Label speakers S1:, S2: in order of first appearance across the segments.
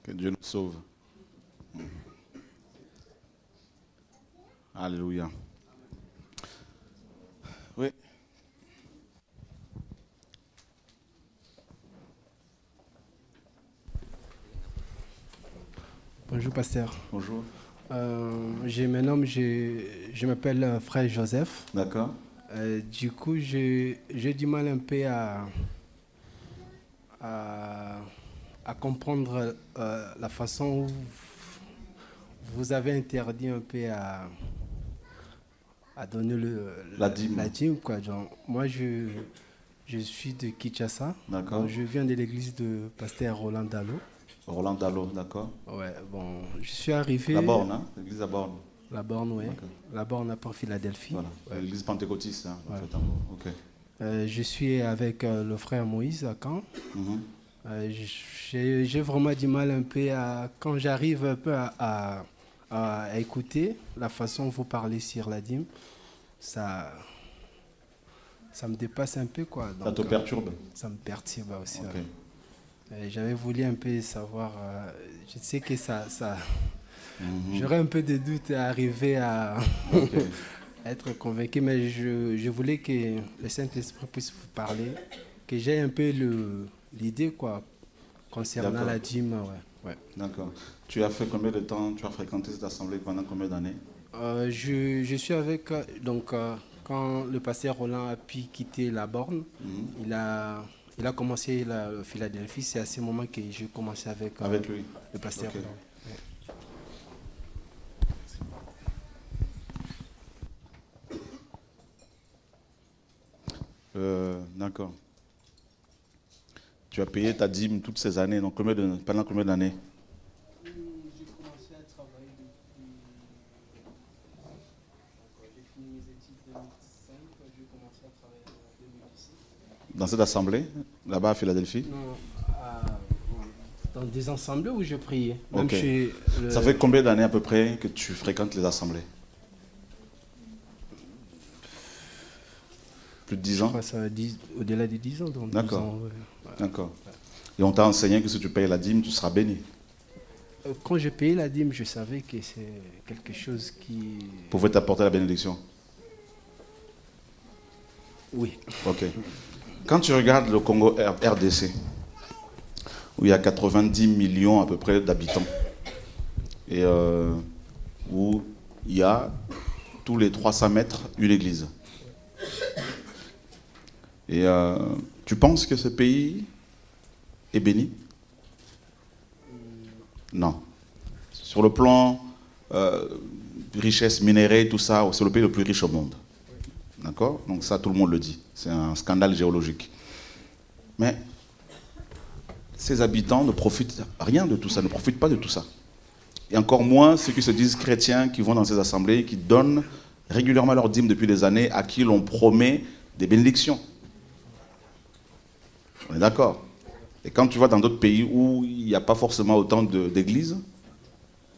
S1: Que Dieu nous sauve. Alléluia. Oui.
S2: Bonjour pasteur.
S1: Bonjour.
S2: Je me nomme, je m'appelle frère Joseph.
S1: D'accord.
S2: Du coup, j'ai du mal un peu à comprendre la façon où vous avez interdit un peu à donner
S1: La dîme.
S2: la dîme, quoi. Genre, moi, je suis de Kinshasa.
S1: D'accord.
S2: Je viens de l'église de pasteur Roland Dalo.
S1: Roland Dalo, d'accord.
S2: Ouais, bon, je suis arrivé...
S1: La Borne, hein? L'église à Borne.
S2: La Borne, oui.
S1: D'accord.
S2: La Borne à Port-Philadelphie.
S1: Voilà.
S2: Ouais.
S1: L'église pentecôtiste, hein, en
S2: Ouais.
S1: fait, en gros. Ok.
S2: Je suis avec le frère Moïse à Caen.
S1: Mhm.
S2: J'ai vraiment du mal un peu quand j'arrive un peu à écouter la façon dont vous parlez sur la dîme, ça me dépasse un peu, quoi.
S1: Ça te perturbe?
S2: Ça me perturbe aussi.
S1: Ok.
S2: Ouais. J'avais voulu un peu savoir, je sais que
S1: Mhm.
S2: j'aurais un peu de doute à arriver à
S1: Ok.
S2: être convaincu, mais je voulais que le Saint-Esprit puisse vous parler, que j'ai un peu l'idée, quoi, concernant
S1: D'accord.
S2: la dîme. Ouais.
S1: D'accord. Tu as fait combien de temps? Tu as fréquenté cette assemblée pendant combien d'années?
S2: Je suis avec, quand le pasteur Roland a pu quitter la Borne,
S1: Mhm.
S2: il a commencé la Philadelphie. C'est à ce moment que j'ai commencé avec
S1: lui.
S2: le pasteur
S1: Ok.
S2: Roland.
S1: D'accord. Tu as payé ta dîme toutes ces années, donc pendant combien d'années?
S2: J'ai commencé à travailler depuis... J'ai fini mes études en 2005, j'ai commencé à travailler en 2017.
S1: Dans cette assemblée, là-bas à Philadelphie?
S2: Non, dans des assemblées où je priais. Même
S1: Ok.
S2: chez
S1: Ça fait combien d'années à peu près que tu fréquentes les assemblées? Plus de 10
S2: Je
S1: ans?
S2: crois que ça va au-delà de 10 ans. Donc 10
S1: D'accord.
S2: ans, ouais.
S1: D'accord. Et on t'a enseigné que si tu payes la dîme, tu seras béni.
S2: Quand j'ai payé la dîme, je savais que c'est quelque chose qui...
S1: Pouvait t'apporter la bénédiction?
S2: Oui.
S1: Ok. Quand tu regardes le Congo RDC, où il y a 90 millions à peu près d'habitants, et où il y a tous les 300 mètres une église. Et tu penses que ce pays est béni? Non. Sur le plan richesse minérale, tout ça, c'est le pays le plus riche au monde. D'accord? Donc ça, tout le monde le dit. C'est un scandale géologique. Mais ces habitants ne profitent rien de tout ça, ne profitent pas de tout ça. Et encore moins ceux qui se disent chrétiens, qui vont dans ces assemblées, qui donnent régulièrement leur dîme depuis des années, à qui l'on promet des bénédictions. On est d'accord? Et quand tu vas dans d'autres pays où il n'y a pas forcément autant d'églises,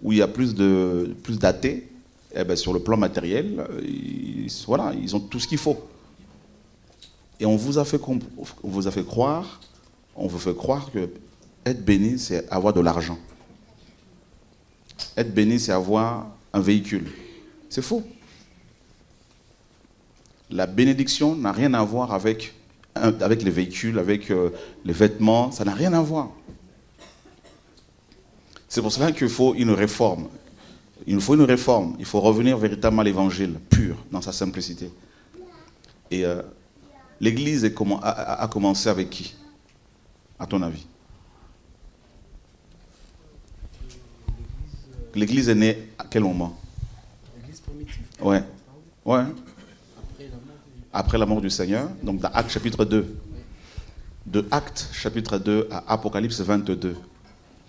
S1: où il y a plus d'athées, eh ben sur le plan matériel, voilà, ils ont tout ce qu'il faut. Et on vous fait croire que être béni, c'est avoir de l'argent. Être béni, c'est avoir un véhicule. C'est faux. La bénédiction n'a rien à voir avec les véhicules, avec les vêtements, ça n'a rien à voir. C'est pour cela qu'il faut une réforme. Il nous faut une réforme. Il faut revenir véritablement à l'évangile pur, dans sa simplicité. Et l'Église a commencé avec qui, à ton avis? L'Église est née à quel moment?
S2: L'église primitive.
S1: Ouais. Après la mort du Seigneur, donc dans Actes chapitre 2. De Actes chapitre 2 à Apocalypse 22.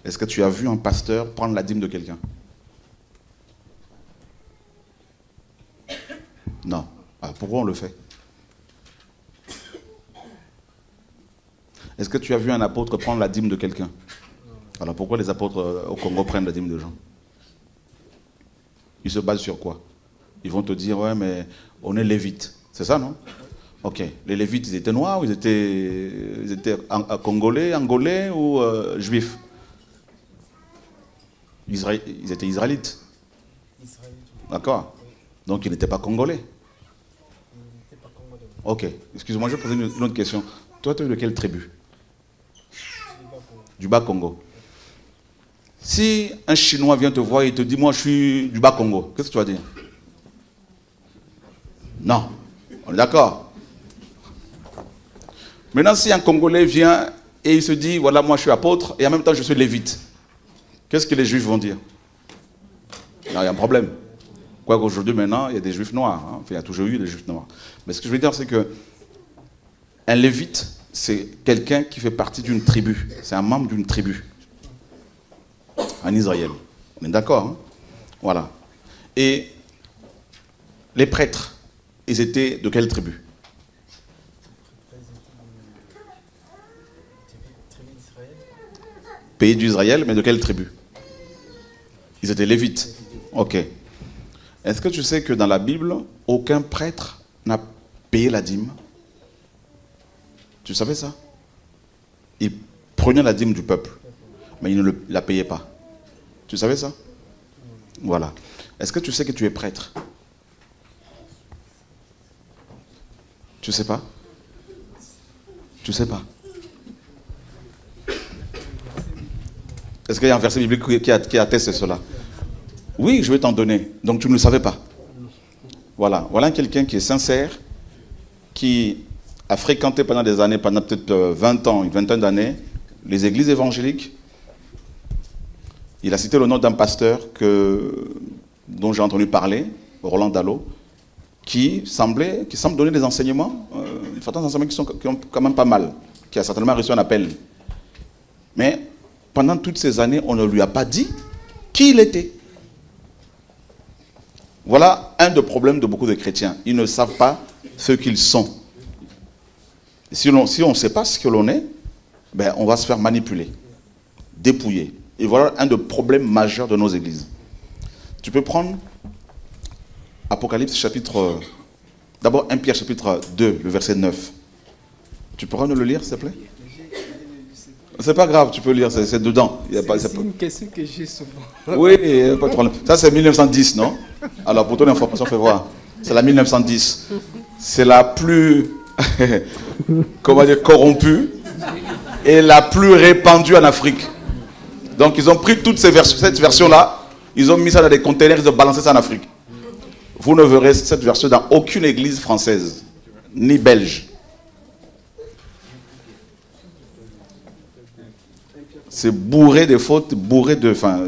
S1: Est-ce que tu as vu un pasteur prendre la dîme de quelqu'un? Non. Alors pourquoi on le fait? Est-ce que tu as vu un apôtre prendre la dîme de quelqu'un? Alors pourquoi les apôtres au Congo prennent la dîme de gens? Ils se basent sur quoi? Ils vont te dire, ouais, mais on est lévites. C'est ça, non? Ok. Les lévites, ils étaient noirs ou ils étaient congolais, angolais ou juifs? Ils étaient israélites. D'accord. Donc ils n'étaient pas congolais. Ok. Excuse-moi, je vais poser une autre question. Toi, tu es de quelle tribu? Du Bas-Congo. Si un Chinois vient te voir et te dit, moi je suis du Bas-Congo, qu'est-ce que tu vas dire? Non. On est d'accord. Maintenant, si un Congolais vient et il se dit, voilà, moi je suis apôtre et en même temps je suis lévite, qu'est-ce que les Juifs vont dire? Il y a un problème. Quoique aujourd'hui, maintenant, il y a des Juifs noirs. Hein. Enfin, il y a toujours eu des Juifs noirs. Mais ce que je veux dire, c'est que un lévite, c'est quelqu'un qui fait partie d'une tribu. C'est un membre d'une tribu. En Israël. On est d'accord, hein? Voilà. Et les prêtres, ils étaient de quelle tribu? Pays d'Israël, mais de quelle tribu? Ils étaient lévites. Ok. Est-ce que tu sais que dans la Bible, aucun prêtre n'a payé la dîme? Tu savais ça? Il prenait la dîme du peuple, mais il ne la payait pas. Tu savais ça? Voilà. Est-ce que tu sais que tu es prêtre? Tu sais pas? Tu sais pas? Est-ce qu'il y a un verset biblique qui atteste cela? Oui, je vais t'en donner. Donc tu ne le savais pas. Voilà. Voilà quelqu'un qui est sincère, qui a fréquenté pendant des années, pendant peut-être 20 ans, une vingtaine d'années, les églises évangéliques. Il a cité le nom d'un pasteur dont j'ai entendu parler, Roland Dallot, qui semble donner des enseignements, certains enseignements qui sont quand même pas mal, qui a certainement reçu un appel. Mais pendant toutes ces années, on ne lui a pas dit qui il était. Voilà un des problèmes de beaucoup de chrétiens. Ils ne savent pas ce qu'ils sont. Et si on ne sait pas ce que l'on est, ben on va se faire manipuler, dépouiller. Et voilà un des problèmes majeurs de nos églises. Tu peux prendre Apocalypse chapitre... D'abord 1 Pierre chapitre 2, le verset 9. Tu pourras nous le lire, s'il te plaît? C'est pas grave, tu peux lire, c'est dedans.
S2: C'est une question que j'ai souvent.
S1: Oui, pas de problème. Ça, c'est 1910, non? Alors, pour ton information, fais voir. C'est la 1910. C'est la plus, comment dire, corrompue et la plus répandue en Afrique. Donc, ils ont pris toute cette version-là, ils ont mis ça dans des containers, ils ont balancé ça en Afrique. Vous ne verrez cette version dans aucune église française, ni belge. C'est bourré de fautes, bourré de... Enfin,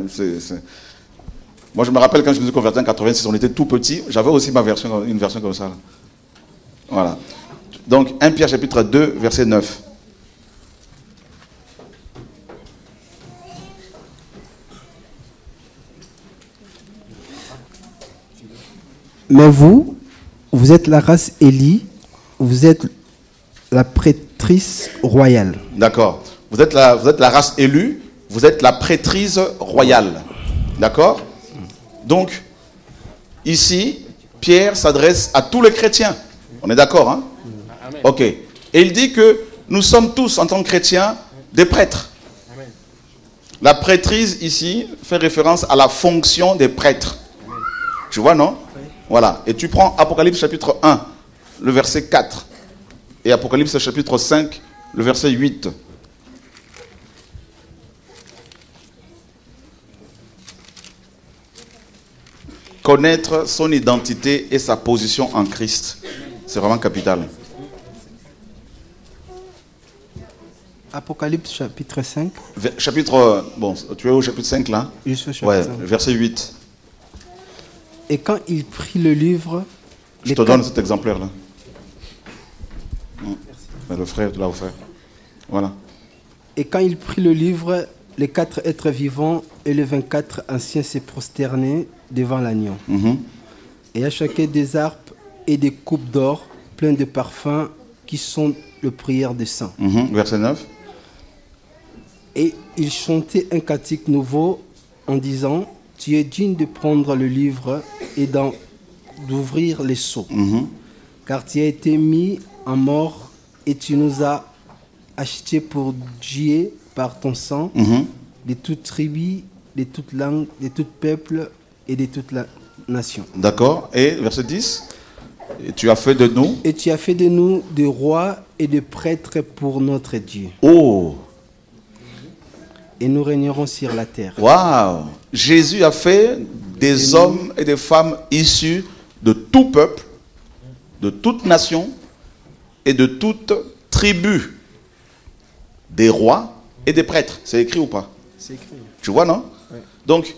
S1: Moi, je me rappelle quand je me suis converti en 86, on était tout petit. J'avais aussi une version comme ça. Là. Voilà. Donc, 1 Pierre chapitre 2, verset 9.
S2: Mais vous êtes la race Élie, vous êtes la prêtrise royale.
S1: D'accord. Vous êtes la race élue, vous êtes la prêtrise royale. D'accord? Donc, ici, Pierre s'adresse à tous les chrétiens. On est d'accord, hein? Ok. Et il dit que nous sommes tous, en tant que chrétiens, des prêtres. Amen. La prêtrise, ici, fait référence à la fonction des prêtres. Amen. Tu vois, non? Oui. Voilà. Et tu prends Apocalypse chapitre 1, le verset 4. Et Apocalypse chapitre 5, le verset 8. Connaître son identité et sa position en Christ. C'est vraiment capital.
S2: Apocalypse chapitre 5.
S1: Bon, tu es au chapitre 5 là?
S2: Je suis au chapitre 5.
S1: Verset 8.
S2: Et quand il prit le livre...
S1: Je te donne cet exemplaire-là. Le frère te l'a offert. Voilà.
S2: Et quand il prit le livre, les 4 êtres vivants et les 24 anciens se prosternaient devant l'agneau. Et à chacun des harpes et des coupes d'or pleines de parfums qui sont le prière des saints.
S1: Verset 9.
S2: Et ils chantaient un cantique nouveau en disant: tu es digne de prendre le livre et d'ouvrir les sceaux. Car tu as été mis en mort et tu nous as achetés pour Dieu par ton sang de toute tribu de toute langue, de tout peuple et de toute la nation.
S1: D'accord. Et verset 10. Et tu as fait de nous.
S2: Et tu as fait de nous des rois et des prêtres pour notre Dieu.
S1: Oh.
S2: Et nous régnerons sur la terre.
S1: Waouh. Jésus a fait des hommes et des femmes issus de tout peuple, de toute nation et de toute tribu. Des rois et des prêtres. C'est écrit ou pas?
S2: C'est écrit.
S1: Tu vois, non?
S2: Ouais.
S1: Donc,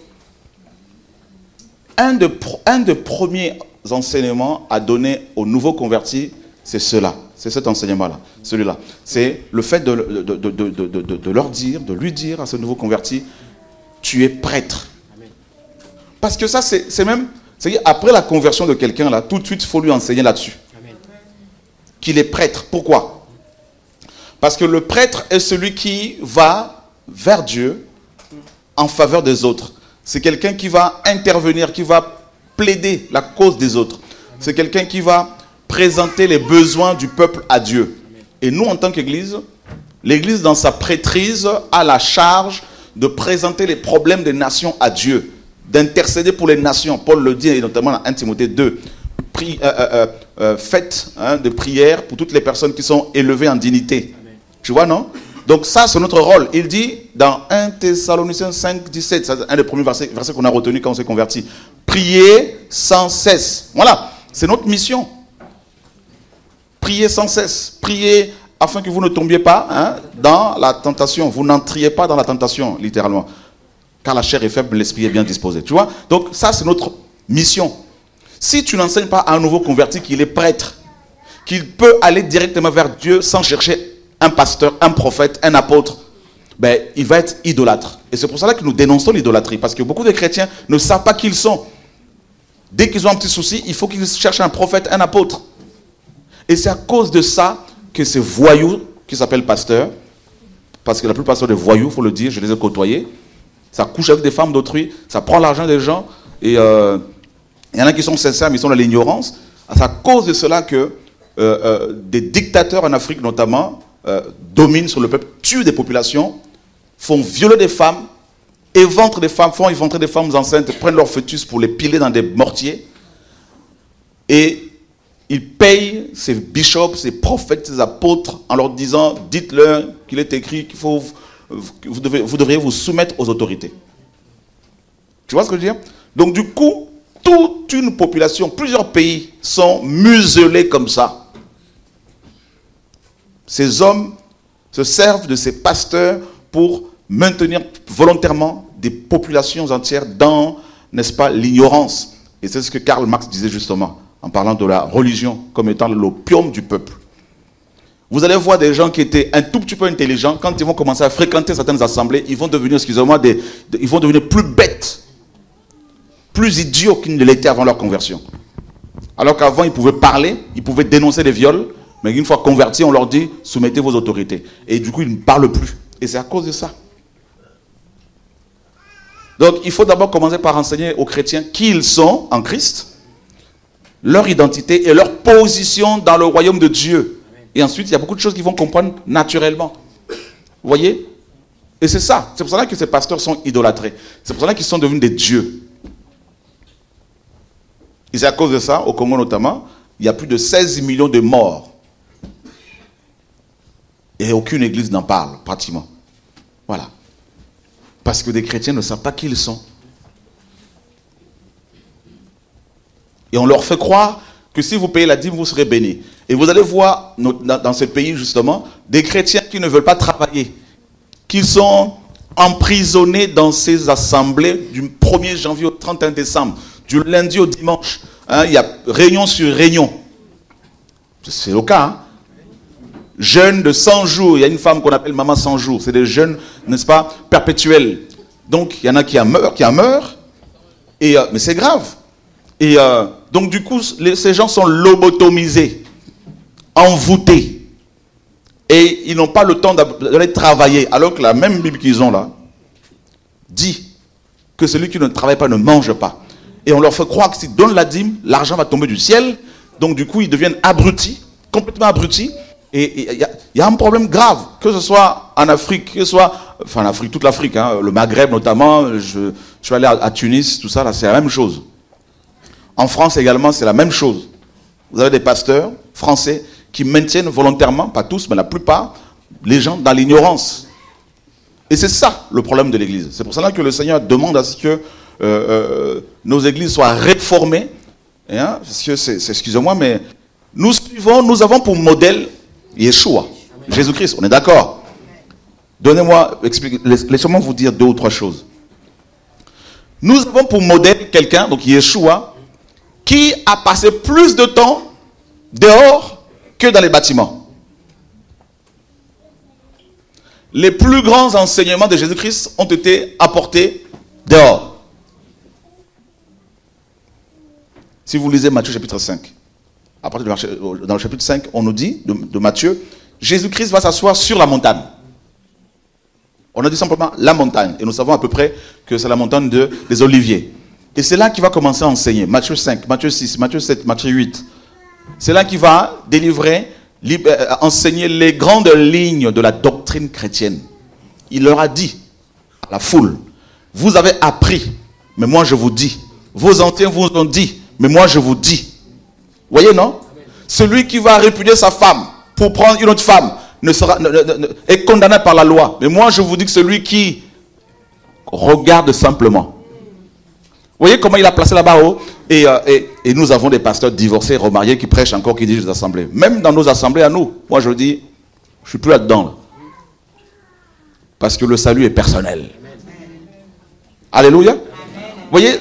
S1: un des premiers enseignements à donner aux nouveaux convertis, c'est cela. C'est cet enseignement-là, celui-là. C'est le fait de leur dire, de lui dire à ce nouveau converti, tu es prêtre. Amen. Parce que ça, c'est même, c'est-à-dire après la conversion de quelqu'un, là, tout de suite, il faut lui enseigner là-dessus. Qu'il est prêtre. Pourquoi? Parce que le prêtre est celui qui va vers Dieu en faveur des autres. C'est quelqu'un qui va intervenir, qui va plaider la cause des autres. C'est quelqu'un qui va présenter les besoins du peuple à Dieu. Et nous, en tant qu'Église, l'Église, dans sa prêtrise, a la charge de présenter les problèmes des nations à Dieu, d'intercéder pour les nations. Paul le dit, et notamment dans 1 Timothée 2, faites de prières pour toutes les personnes qui sont élevées en dignité. Amen. Tu vois, non? Donc ça, c'est notre rôle. Il dit dans 1 Thessaloniciens 5, 17, c'est un des premiers versets qu'on a retenu quand on s'est converti. Priez sans cesse. Voilà, c'est notre mission. Priez sans cesse. Priez afin que vous ne tombiez pas dans la tentation. Vous n'entriez pas dans la tentation, littéralement. Car la chair est faible, l'esprit est bien disposé. Tu vois? Donc ça, c'est notre mission. Si tu n'enseignes pas à un nouveau converti qu'il est prêtre, qu'il peut aller directement vers Dieu sans chercher un pasteur, un prophète, un apôtre, ben, il va être idolâtre. Et c'est pour cela que nous dénonçons l'idolâtrie. Parce que beaucoup de chrétiens ne savent pas qui ils sont. Dès qu'ils ont un petit souci, il faut qu'ils cherchent un prophète, un apôtre. Et c'est à cause de ça que ces voyous qui s'appellent pasteurs, parce que la plupart sont des voyous, il faut le dire, je les ai côtoyés, ça couche avec des femmes d'autrui, ça prend l'argent des gens, et il y en a qui sont sincères, mais ils sont dans l'ignorance. C'est à cause de cela que des dictateurs en Afrique notamment dominent sur le peuple, tuent des populations, font violer des femmes, éventrent des femmes, font éventrer des femmes enceintes, prennent leurs fœtus pour les piler dans des mortiers, et ils payent ces bishops, ces prophètes, ces apôtres en leur disant, dites-leur qu'il est écrit qu'il faut, vous devriez vous soumettre aux autorités. Tu vois ce que je veux dire? Donc du coup, toute une population, plusieurs pays sont muselés comme ça. Ces hommes se servent de ces pasteurs pour maintenir volontairement des populations entières dans, n'est-ce pas, l'ignorance. Et c'est ce que Karl Marx disait justement, en parlant de la religion comme étant l'opium du peuple. Vous allez voir des gens qui étaient un tout petit peu intelligents, quand ils vont commencer à fréquenter certaines assemblées, ils vont devenir, excusez-moi, ils vont devenir plus bêtes, plus idiots qu'ils ne l'étaient avant leur conversion. Alors qu'avant, ils pouvaient parler, ils pouvaient dénoncer les viols, mais une fois convertis, on leur dit, soumettez vos autorités. Et du coup, ils ne parlent plus. Et c'est à cause de ça. Donc, il faut d'abord commencer par enseigner aux chrétiens qui ils sont en Christ, leur identité et leur position dans le royaume de Dieu. Et ensuite, il y a beaucoup de choses qu'ils vont comprendre naturellement. Vous voyez? Et c'est ça. C'est pour cela que ces pasteurs sont idolâtrés. C'est pour cela qu'ils sont devenus des dieux. Et c'est à cause de ça, au Congo notamment, il y a plus de 16 millions de morts. Et aucune église n'en parle, pratiquement. Voilà. Parce que des chrétiens ne savent pas qui ils sont. Et on leur fait croire que si vous payez la dîme, vous serez bénis. Et vous allez voir dans ce pays, justement, des chrétiens qui ne veulent pas travailler, qui sont emprisonnés dans ces assemblées du 1er janvier au 31 décembre, du lundi au dimanche. Il y a réunion sur réunion. C'est le cas. Hein? Jeûne de 100 jours. Il y a une femme qu'on appelle maman 100 jours. C'est des jeûnes, n'est-ce pas, perpétuels. Donc, il y en a qui en meurent. Mais c'est grave. Et donc, du coup, ces gens sont lobotomisés, envoûtés. Et ils n'ont pas le temps d'aller travailler. Alors que la même Bible qu'ils ont là dit que celui qui ne travaille pas ne mange pas. Et on leur fait croire que s'ils donnent la dîme, l'argent va tomber du ciel. Donc, du coup, ils deviennent abrutis, complètement abrutis. Et il y a un problème grave, que ce soit en Afrique, que ce soit, enfin en Afrique, toute l'Afrique, hein, le Maghreb notamment, je suis allé à Tunis, tout ça, là, c'est la même chose. En France également, c'est la même chose. Vous avez des pasteurs français qui maintiennent volontairement, pas tous, mais la plupart, les gens dans l'ignorance. Et c'est ça le problème de l'Église. C'est pour cela que le Seigneur demande à ce que nos églises soient réformées. Hein, parce que excusez-moi, mais nous avons pour modèle Yeshua, Jésus-Christ, on est d'accord? Donnez-moi, laissez-moi vous dire 2 ou 3 choses. Nous avons pour modèle quelqu'un, donc Yeshua, qui a passé plus de temps dehors que dans les bâtiments. Les plus grands enseignements de Jésus-Christ ont été apportés dehors. Si vous lisez Matthieu chapitre 5, à partir dans le chapitre 5, on nous dit, de Matthieu, Jésus-Christ va s'asseoir sur la montagne. On a dit simplement la montagne. Et nous savons à peu près que c'est la montagne des Oliviers. Et c'est là qu'il va commencer à enseigner. Matthieu 5, Matthieu 6, Matthieu 7, Matthieu 8. C'est là qu'il va délivrer, enseigner les grandes lignes de la doctrine chrétienne. Il leur a dit à la foule, vous avez appris, mais moi je vous dis. Vos anciens vous ont dit, mais moi je vous dis. Voyez, non? Celui qui va répudier sa femme pour prendre une autre femme est condamné par la loi. Mais moi je vous dis que celui qui regarde simplement. Vous voyez comment il a placé là-bas haut? Et nous avons des pasteurs divorcés, remariés, qui prêchent encore, qui dirigent les assemblées. Même dans nos assemblées à nous, moi je dis, je ne suis plus là-dedans. Là. Parce que le salut est personnel. Alléluia. Vous voyez,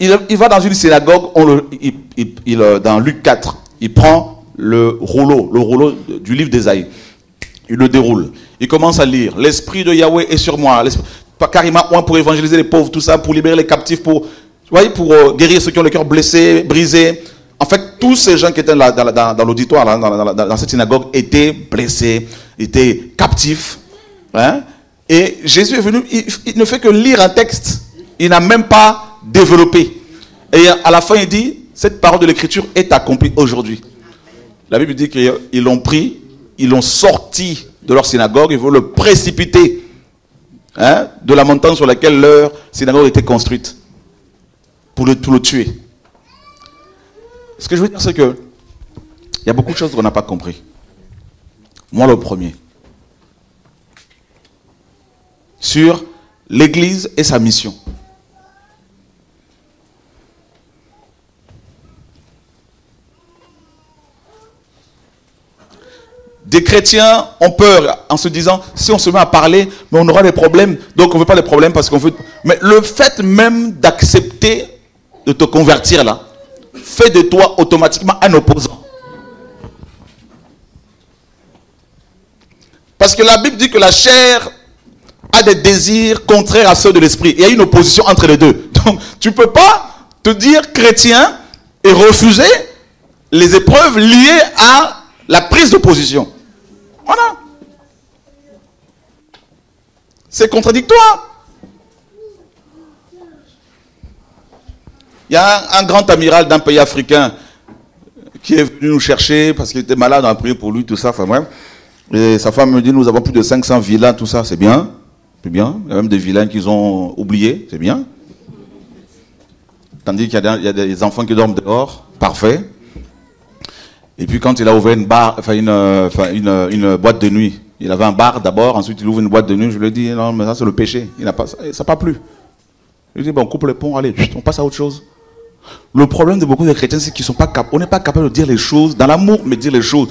S1: il va dans une synagogue, dans Luc 4, il prend le rouleau du livre d'Ésaïe. Il le déroule. Il commence à lire. L'esprit de Yahweh est sur moi. Car il m'a oint pour évangéliser les pauvres, tout ça, pour libérer les captifs, pour guérir ceux qui ont le cœur blessé, brisé. En fait, tous ces gens qui étaient là, dans l'auditoire, dans cette synagogue, étaient blessés, étaient captifs. Hein? Et Jésus est venu, il ne fait que lire un texte. Il n'a même pas développé. Et à la fin, il dit, cette parole de l'écriture est accomplie aujourd'hui. La Bible dit qu'ils l'ont pris, ils l'ont sorti de leur synagogue, ils veulent le précipiter de la montagne sur laquelle leur synagogue était construite pour le tuer. Ce que je veux dire, c'est que il y a beaucoup de choses qu'on n'a pas compris. Moi, le premier. Sur l'Église et sa mission. Des chrétiens ont peur en se disant, si on se met à parler, mais on aura des problèmes, donc on ne veut pas les problèmes parce qu'on veut... Mais le fait même d'accepter de te convertir là, fait de toi automatiquement un opposant. Parce que la Bible dit que la chair a des désirs contraires à ceux de l'esprit. Il y a une opposition entre les deux. Donc tu ne peux pas te dire chrétien et refuser les épreuves liées à la prise de position. Voilà. C'est contradictoire. Il y a un grand amiral d'un pays africain qui est venu nous chercher parce qu'il était malade, on a prié pour lui, tout ça. Enfin bref. Et sa femme me dit, nous avons plus de 500 villas, tout ça, c'est bien. C'est bien. Il y a même des villas qu'ils ont oubliées, c'est bien. Tandis qu'il y a des enfants qui dorment dehors, parfait. Et puis quand il a ouvert une boîte de nuit, il avait un bar d'abord, ensuite il ouvre une boîte de nuit, je lui ai dit, non mais ça c'est le péché, ça n'a pas plu. Je lui ai dit, bon, on coupe les ponts, allez, on passe à autre chose. Le problème de beaucoup de chrétiens, c'est qu'ils sont pas capables, on n'est pas capable de dire les choses, dans l'amour, mais dire les choses.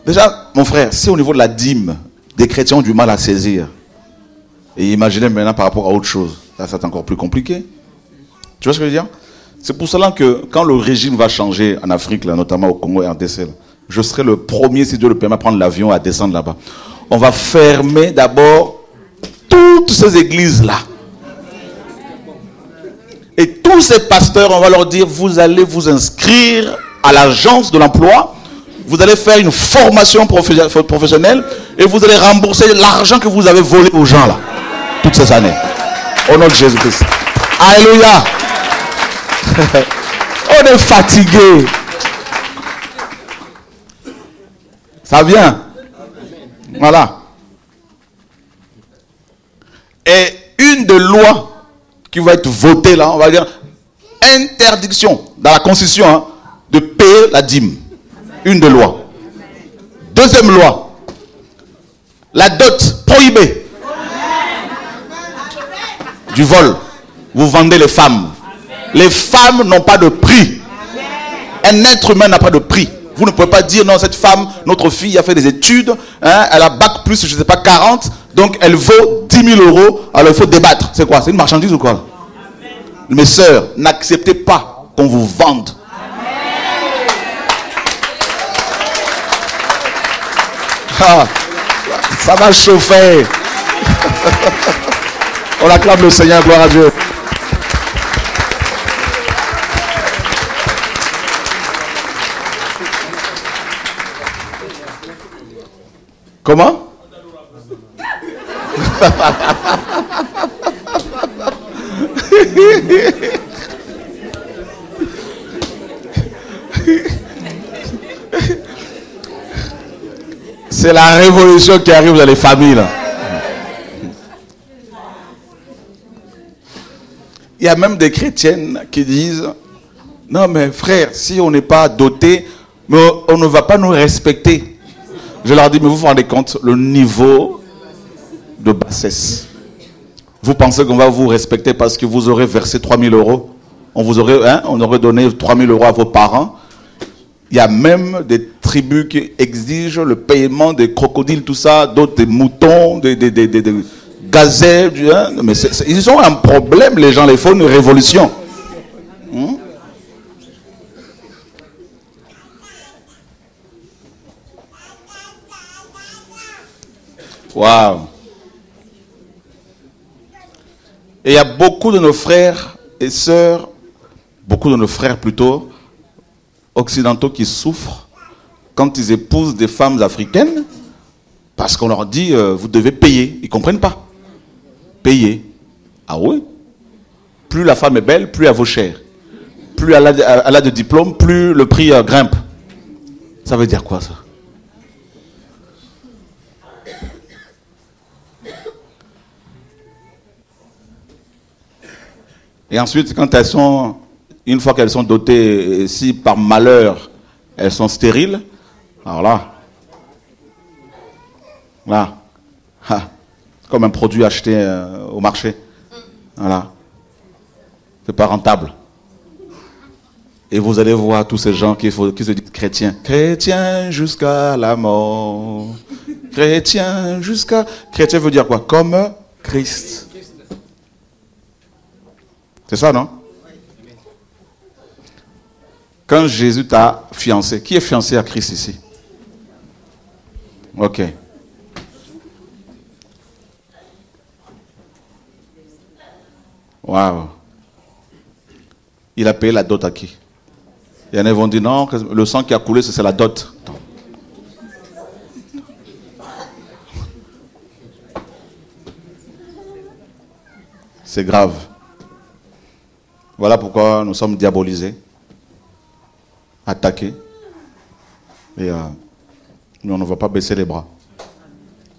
S1: Déjà, mon frère, si au niveau de la dîme, des chrétiens ont du mal à saisir, et imaginez maintenant par rapport à autre chose, ça c'est encore plus compliqué. Tu vois ce que je veux dire? C'est pour cela que quand le régime va changer en Afrique, là, notamment au Congo et en RDC, je serai le premier, si Dieu le permet, à prendre l'avion, à descendre là-bas. On va fermer d'abord toutes ces églises-là. Et tous ces pasteurs, on va leur dire, vous allez vous inscrire à l'agence de l'emploi, vous allez faire une formation professionnelle et vous allez rembourser l'argent que vous avez volé aux gens là, toutes ces années. Au nom de Jésus-Christ. Alléluia. On est fatigué. Ça vient. Voilà. Et une des lois qui va être votée là, on va dire interdiction dans la Constitution hein, de payer la dîme. Une des lois. Deuxième loi, la dot prohibée. Du vol. Vous vendez les femmes. Les femmes n'ont pas de prix. Un être humain n'a pas de prix. Vous ne pouvez pas dire non, cette femme, notre fille a fait des études, hein, elle a bac plus, je ne sais pas, 40, donc elle vaut 10 000 euros, alors il faut débattre. C'est quoi? C'est une marchandise ou quoi? Mes sœurs, n'acceptez pas qu'on vous vende. Ah, ça va chauffer. On acclame le Seigneur, gloire à Dieu. Comment? C'est la révolution qui arrive dans les familles. Là. Il y a même des chrétiennes qui disent non mais frère, si on n'est pas doté, mais on ne va pas nous respecter. Je leur dis, mais vous vous rendez compte le niveau de bassesse. Vous pensez qu'on va vous respecter parce que vous aurez versé 3 000 euros? On aurait donné 3 000 euros à vos parents. Il y a même des tribus qui exigent le paiement des crocodiles, tout ça, d'autres des moutons, des gazelles. Hein? Mais ils ont un problème, les gens, il faut une révolution. Waouh! Et il y a beaucoup de nos frères et sœurs, beaucoup de nos frères plutôt, occidentaux qui souffrent quand ils épousent des femmes africaines parce qu'on leur dit vous devez payer. Ils ne comprennent pas. Payer. Ah oui? Plus la femme est belle, plus elle vaut cher. Plus elle a de diplôme, plus le prix grimpe. Ça veut dire quoi ça? Et ensuite, quand elles sont, une fois qu'elles sont dotées, si par malheur, elles sont stériles, alors là, comme un produit acheté au marché, voilà, c'est pas rentable. Et vous allez voir tous ces gens qui se disent chrétiens. Chrétien jusqu'à la mort. Chrétien jusqu'à... Chrétien veut dire quoi? Comme Christ. C'est ça, non? Quand Jésus t'a fiancé, qui est fiancé à Christ ici? Ok. Waouh. Il a payé la dot à qui? Il y en a qui vont dire non, le sang qui a coulé, c'est la dot. Non. C'est grave. Voilà pourquoi nous sommes diabolisés, attaqués. Et nous, on ne va pas baisser les bras.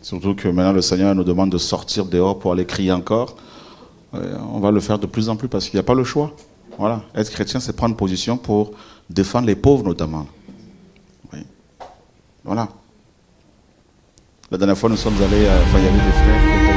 S1: Surtout que maintenant, le Seigneur nous demande de sortir dehors pour aller crier encore. On va le faire de plus en plus parce qu'il n'y a pas le choix. Voilà. Être chrétien, c'est prendre position pour défendre les pauvres notamment. Oui. Voilà. La dernière fois, nous sommes allés, il y avait des frères qui étaient